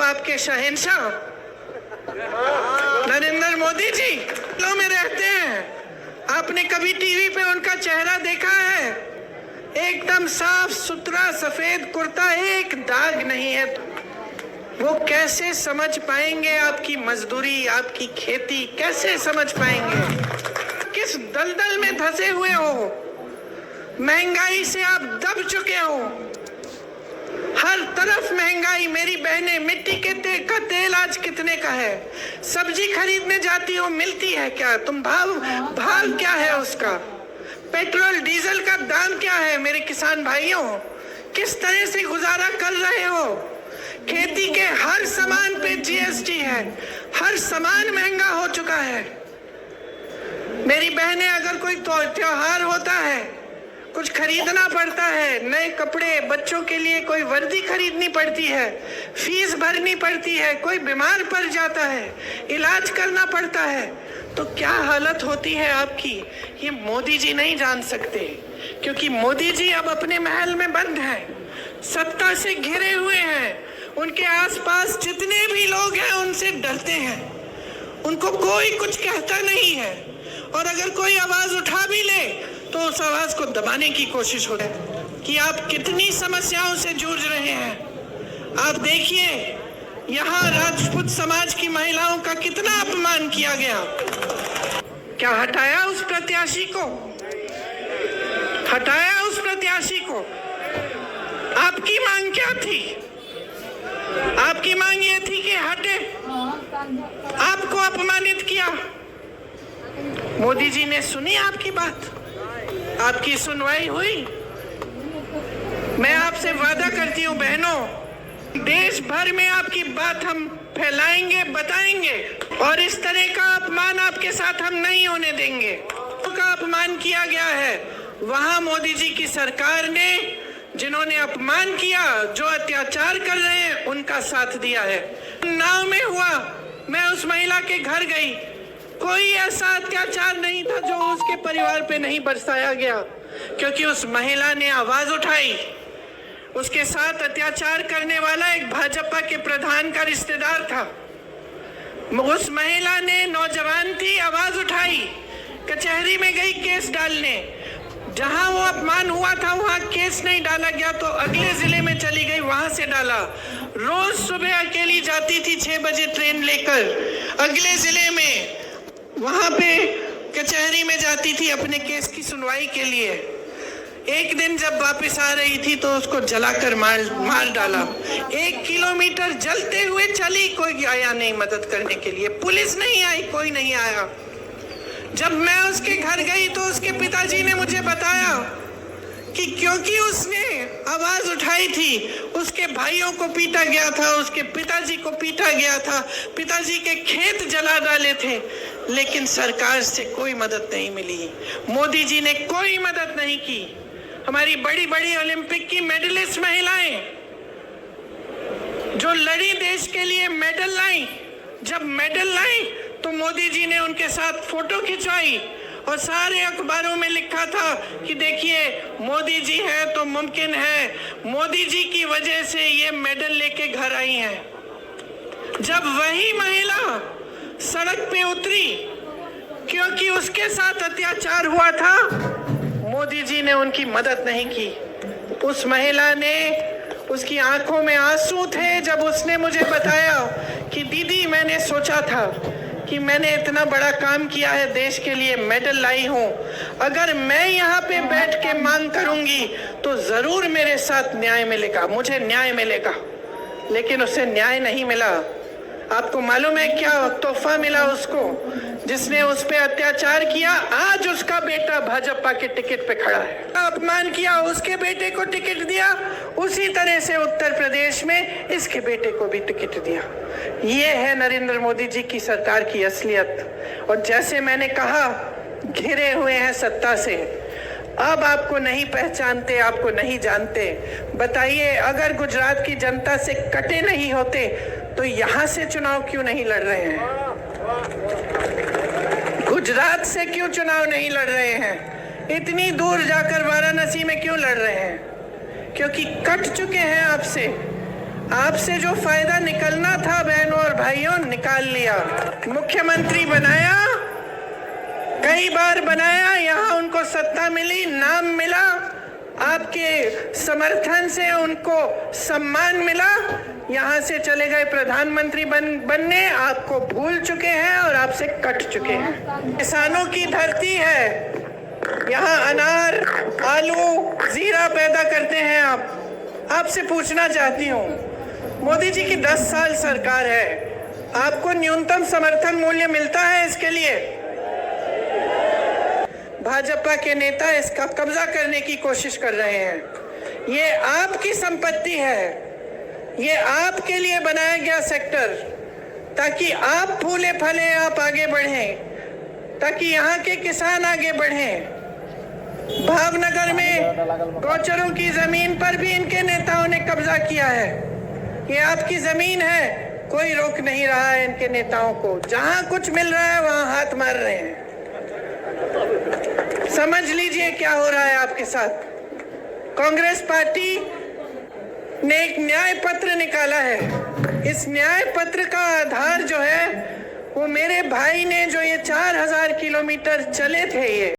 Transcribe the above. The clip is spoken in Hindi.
आपके शहंशाह नरेंद्र मोदी जी लो में रहते हैं। आपने कभी टीवी पे उनका चेहरा देखा है? एकदम साफ सुथरा सफेद कुर्ता, एक दाग नहीं है। वो कैसे समझ पाएंगे आपकी मजदूरी, आपकी खेती कैसे समझ पाएंगे? किस दलदल में धंसे हुए हो? महंगाई से आप दब चुके हो। हर तरफ महंगाई। मेरी बहनें, मिट्टी के का तेल आज कितने का है? सब्जी खरीदने जाती हो, मिलती है क्या? तुम भाव क्या है उसका? पेट्रोल डीजल का दाम क्या है? मेरे किसान भाइयों, किस तरह से गुजारा कर रहे हो? खेती के हर सामान पे जीएसटी है, हर सामान महंगा हो चुका है। मेरी बहनें, अगर कोई त्योहार होता है, कुछ खरीदना पड़ता है, नए कपड़े, बच्चों के लिए कोई वर्दी खरीदनी पड़ती है, फीस भरनी पड़ती है, कोई बीमार पड़ जाता है, इलाज करना पड़ता है, तो क्या हालत होती है आपकी? ये मोदी जी नहीं जान सकते, क्योंकि मोदी जी अब अपने महल में बंद हैं, सत्ता से घिरे हुए हैं। उनके आसपास जितने भी लोग हैं उनसे डरते हैं, उनको कोई कुछ कहता नहीं है, और अगर कोई आवाज उठा भी ले तो उस आवाज को दबाने की कोशिश हो रही है कि आप कितनी समस्याओं से जूझ रहे हैं। आप देखिए, यहाँ राजपूत समाज की महिलाओं का कितना अपमान किया गया। क्या हटाया उस प्रत्याशी को? हटाया उस प्रत्याशी को? आपकी मांग क्या थी? आपकी मांग ये थी कि हटे, आपको अपमानित किया। मोदी जी ने सुनी आपकी बात, आपकी सुनवाई हुई। मैं आपसे वादा करती हूँ बहनों, देश भर में आपकी बात हम फैलाएंगे, बताएंगे, और इस तरह का अपमान आपके साथ हम नहीं होने देंगे। का अपमान किया गया है, वहां मोदी जी की सरकार ने जिन्होंने अपमान किया, जो अत्याचार कर रहे हैं, उनका साथ दिया है। नाव में हुआ, मैं उस महिला के घर गई, कोई ऐसा अत्याचार नहीं था जो उसके परिवार पे नहीं बरसाया गया, क्योंकि उस महिला ने आवाज उठाई। उसके साथ अत्याचार करने वाला एक भाजपा के प्रधान का रिश्तेदार था। उस महिला ने, नौजवान थी, आवाज उठाई, कचहरी में गई केस डालने। जहां वो अपमान हुआ था वहां केस नहीं डाला गया, तो अगले जिले में चली गई, वहां से डाला। रोज सुबह अकेली जाती थी 6 बजे ट्रेन लेकर अगले जिले में, वहां पे कचहरी में जाती थी अपने केस की सुनवाई के लिए। एक दिन जब वापस आ रही थी तो उसको जलाकर मार डाला। 1 किलोमीटर जलते हुए चली, कोई आया नहीं मदद करने के लिए, पुलिस नहीं आई, कोई नहीं आया। जब मैं उसके घर गई तो उसके पिताजी ने मुझे बताया कि क्योंकि उसने आवाज उठाई थी, उसके भाइयों को पीटा गया था, उसके पिताजी को पीटा गया था, पिताजी के खेत जला डाले थे, लेकिन सरकार से कोई मदद नहीं मिली। मोदी जी ने कोई मदद नहीं की। हमारी बड़ी बड़ी ओलंपिक की मेडलिस्ट महिलाएं जो लड़ी, देश के लिए मेडल लाई, जब मेडल लाई तो मोदी जी ने उनके साथ फोटो खिंचवाई और सारे अखबारों में लिखा था कि देखिए मोदी जी है तो मुमकिन है, मोदी जी की वजह से ये मेडल लेके घर आई हैं। जब वही महिला सड़क पे उतरी क्योंकि उसके साथ अत्याचार हुआ था, मोदी जी ने उनकी मदद नहीं की। उस महिला ने, उसकी आंखों में आंसू थे जब उसने मुझे बताया कि दीदी, मैंने सोचा था कि मैंने इतना बड़ा काम किया है देश के लिए, मेडल लाई हूँ, अगर मैं यहाँ पे बैठ के मांग करूंगी तो जरूर मेरे साथ न्याय मिलेगा, मुझे न्याय मिलेगा, लेकिन उसे न्याय नहीं मिला। आपको मालूम है क्या तोहफा मिला उसको? जिसने उस पे अत्याचार किया, आज उसका बेटा भाजपा के टिकट पे खड़ा है। अपमान किया, उसके बेटे को टिकट दिया, उसी तरह से उत्तर प्रदेश में इसके बेटे को भी टिकट दिया। ये है नरेंद्र मोदी जी की सरकार की असलियत। और जैसे मैंने कहा, घिरे हुए हैं सत्ता से, अब आपको नहीं पहचानते, आपको नहीं जानते। बताइए, अगर गुजरात की जनता से कटे नहीं होते तो यहां से चुनाव क्यों नहीं लड़ रहे हैं? गुजरात से क्यों चुनाव नहीं लड़ रहे हैं? इतनी दूर जाकर वाराणसी में क्यों लड़ रहे हैं? क्योंकि कट चुके हैं आपसे। आपसे जो फायदा निकलना था बहनों और भाइयों, निकाल लिया। मुख्यमंत्री बनाया, कई बार बनाया, यहाँ उनको सत्ता मिली, नाम मिला, आपके समर्थन से उनको सम्मान मिला, यहाँ से चले गए प्रधानमंत्री बनने, आपको भूल चुके हैं और आपसे कट चुके हैं। किसानों की धरती है, यहाँ अनार, आलू, जीरा पैदा करते हैं आप। आपसे पूछना चाहती हूँ, मोदी जी की 10 साल सरकार है, आपको न्यूनतम समर्थन मूल्य मिलता है इसके लिए? भाजपा के नेता इसका कब्जा करने की कोशिश कर रहे हैं। ये आपकी संपत्ति है, ये आपके लिए बनाया गया सेक्टर, ताकि आप फूले फले, आप आगे बढ़ें, ताकि यहाँ के किसान आगे बढ़ें। भावनगर में गौचरों की जमीन पर भी इनके नेताओं ने कब्जा किया है। ये आपकी जमीन है, कोई रोक नहीं रहा है इनके नेताओं को। जहां कुछ मिल रहा है वहां हाथ मार रहे हैं। समझ लीजिए क्या हो रहा है आपके साथ। कांग्रेस पार्टी ने एक न्याय पत्र निकाला है। इस न्याय पत्र का आधार जो है वो मेरे भाई ने, जो ये 4000 किलोमीटर चले थे, ये